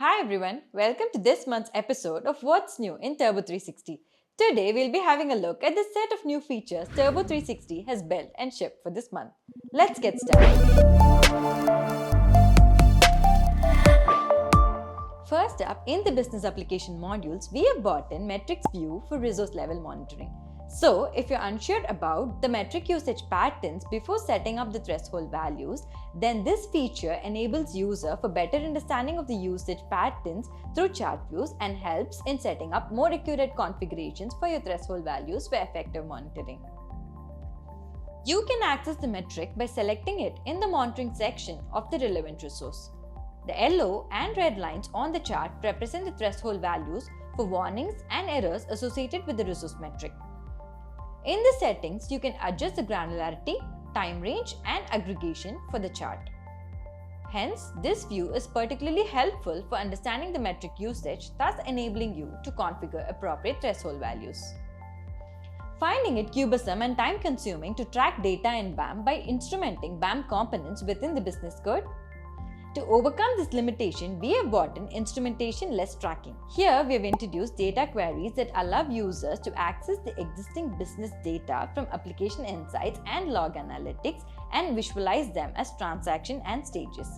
Hi everyone, welcome to this month's episode of What's New in Turbo360. Today we'll be having a look at the set of new features Turbo360 has built and shipped for this month. Let's get started. First up, in the business application modules, we have brought in metrics view for resource level monitoring. So, if you're unsure about the metric usage patterns before setting up the threshold values, then this feature enables user for better understanding of the usage patterns through chart views and helps in setting up more accurate configurations for your threshold values for effective monitoring. You can access the metric by selecting it in the monitoring section of the relevant resource. The yellow and red lines on the chart represent the threshold values for warnings and errors associated with the resource metric. In the settings, you can adjust the granularity, time range, and aggregation for the chart. Hence, this view is particularly helpful for understanding the metric usage, thus enabling you to configure appropriate threshold values. Finding it cumbersome and time-consuming to track data in BAM by instrumenting BAM components within the business code? To overcome this limitation, we have brought in Instrumentation-less Tracking. Here, we have introduced data queries that allow users to access the existing business data from application insights and log analytics and visualize them as transaction and stages,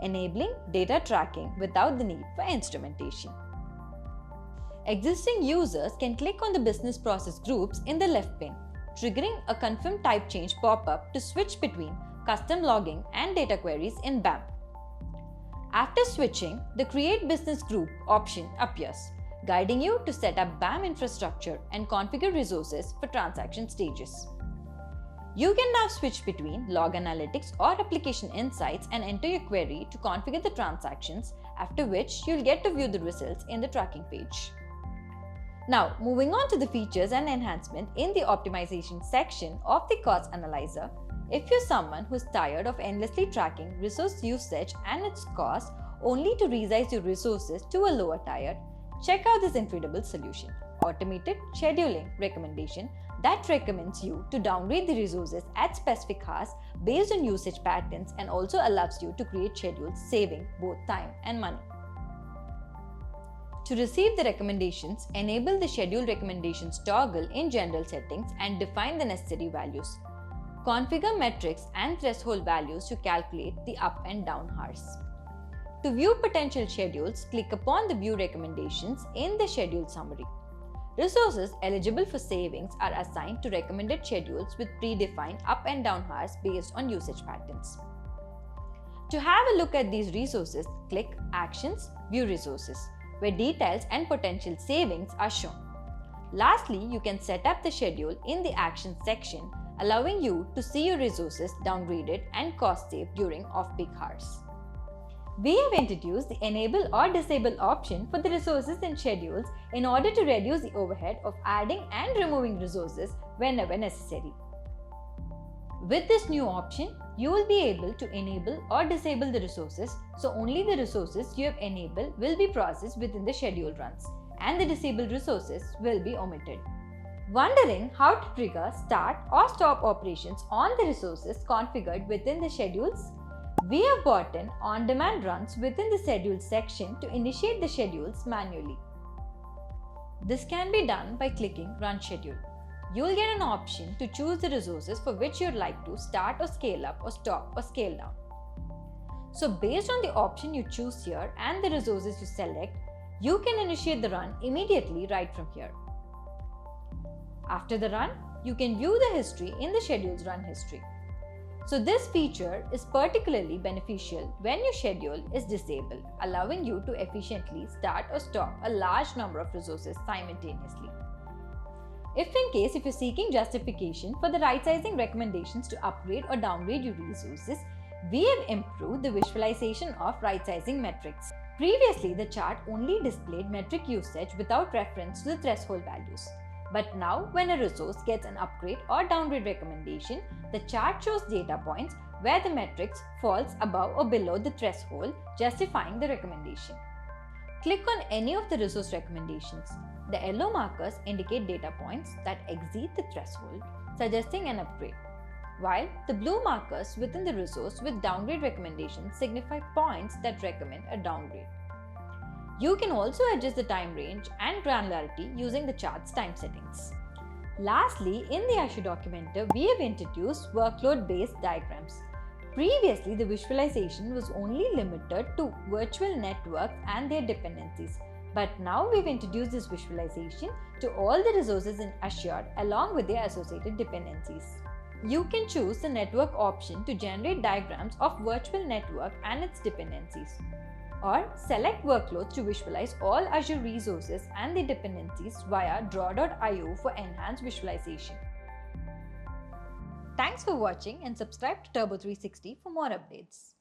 enabling data tracking without the need for instrumentation. Existing users can click on the business process groups in the left pane, triggering a confirm type change pop-up to switch between custom logging and data queries in BAM. After switching, the Create Business Group option appears, guiding you to set up BAM infrastructure and configure resources for transaction stages. You can now switch between log analytics or application insights and enter your query to configure the transactions, after which you'll get to view the results in the tracking page. Now, moving on to the features and enhancement in the optimization section of the cost analyzer. If you're someone who's tired of endlessly tracking resource usage and its cost only to resize your resources to a lower tier, check out this incredible solution, Automated Scheduling Recommendation, that recommends you to downgrade the resources at specific hours based on usage patterns and also allows you to create schedules saving both time and money. To receive the recommendations, enable the Schedule Recommendations toggle in General Settings and define the necessary values. Configure metrics and threshold values to calculate the up and down hours. To view potential schedules, click upon the View Recommendations in the Schedule Summary. Resources eligible for savings are assigned to recommended schedules with predefined up and down hours based on usage patterns. To have a look at these resources, click Actions, View Resources, where details and potential savings are shown. Lastly, you can set up the schedule in the Actions section, allowing you to see your resources downgraded and cost saved during off-peak hours. We have introduced the Enable or Disable option for the resources and schedules in order to reduce the overhead of adding and removing resources whenever necessary. With this new option, you will be able to enable or disable the resources, so only the resources you have enabled will be processed within the schedule runs, and the disabled resources will be omitted. Wondering how to trigger start or stop operations on the resources configured within the schedules? We have brought in on-demand runs within the Schedules section to initiate the schedules manually. This can be done by clicking Run Schedule. You will get an option to choose the resources for which you would like to start or scale up or stop or scale down. So based on the option you choose here and the resources you select, you can initiate the run immediately right from here. After the run, you can view the history in the schedule's run history. So this feature is particularly beneficial when your schedule is disabled, allowing you to efficiently start or stop a large number of resources simultaneously. If you're seeking justification for the right-sizing recommendations to upgrade or downgrade your resources, we have improved the visualization of right-sizing metrics. Previously, the chart only displayed metric usage without reference to the threshold values. But now, when a resource gets an upgrade or downgrade recommendation, the chart shows data points where the metrics falls above or below the threshold, justifying the recommendation. Click on any of the resource recommendations. The yellow markers indicate data points that exceed the threshold, suggesting an upgrade, while the blue markers within the resource with downgrade recommendations signify points that recommend a downgrade. You can also adjust the time range and granularity using the chart's time settings. Lastly, in the Azure Documenter, we have introduced workload-based diagrams. Previously, the visualization was only limited to virtual networks and their dependencies. But now we've introduced this visualization to all the resources in Azure along with their associated dependencies. You can choose the network option to generate diagrams of virtual network and its dependencies, or select workloads to visualize all Azure resources and their dependencies via draw.io for enhanced visualization. Thanks for watching and subscribe to Turbo360 for more updates.